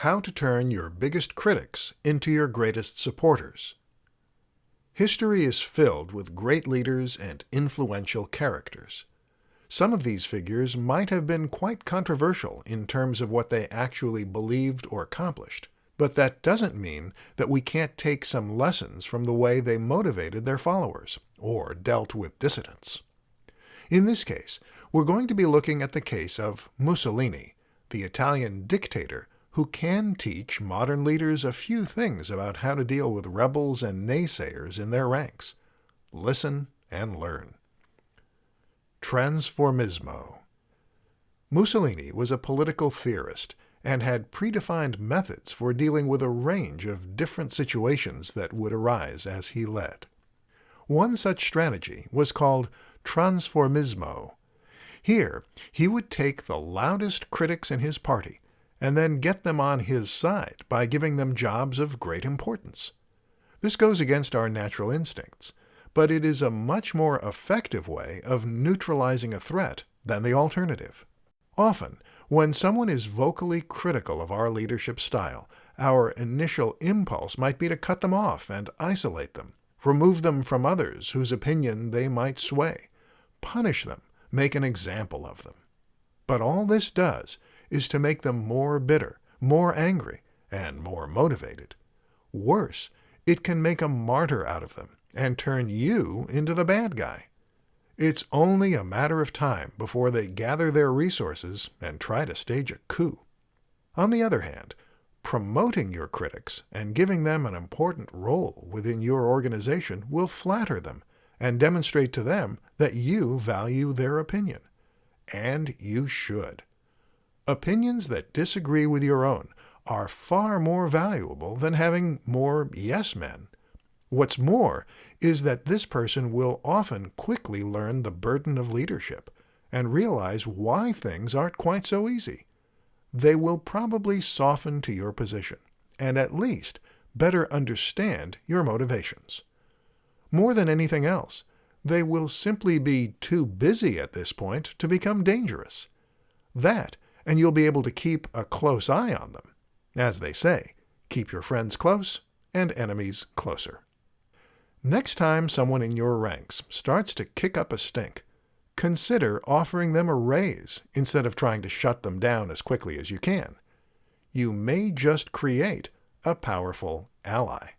How to turn your biggest critics into your greatest supporters. History is filled with great leaders and influential characters. Some of these figures might have been quite controversial in terms of what they actually believed or accomplished, but that doesn't mean that we can't take some lessons from the way they motivated their followers or dealt with dissidents. In this case, we're going to be looking at the case of Mussolini, the Italian dictator who can teach modern leaders a few things about how to deal with rebels and naysayers in their ranks. Listen and learn. Transformismo. Mussolini was a political theorist and had predefined methods for dealing with a range of different situations that would arise as he led. One such strategy was called transformismo. Here, he would take the loudest critics in his party and then get them on his side by giving them jobs of great importance. This goes against our natural instincts, but it is a much more effective way of neutralizing a threat than the alternative. Often, when someone is vocally critical of our leadership style, our initial impulse might be to cut them off and isolate them, remove them from others whose opinion they might sway, punish them, make an example of them. But all this does is to make them more bitter, more angry, and more motivated. Worse, it can make a martyr out of them and turn you into the bad guy. It's only a matter of time before they gather their resources and try to stage a coup. On the other hand, promoting your critics and giving them an important role within your organization will flatter them and demonstrate to them that you value their opinion. And you should. Opinions that disagree with your own are far more valuable than having more yes men. What's more is that this person will often quickly learn the burden of leadership and realize why things aren't quite so easy. They will probably soften to your position and at least better understand your motivations. More than anything else, they will simply be too busy at this point to become dangerous. That, and you'll be able to keep a close eye on them. As they say, keep your friends close and enemies closer. Next time someone in your ranks starts to kick up a stink, consider offering them a raise instead of trying to shut them down as quickly as you can. You may just create a powerful ally.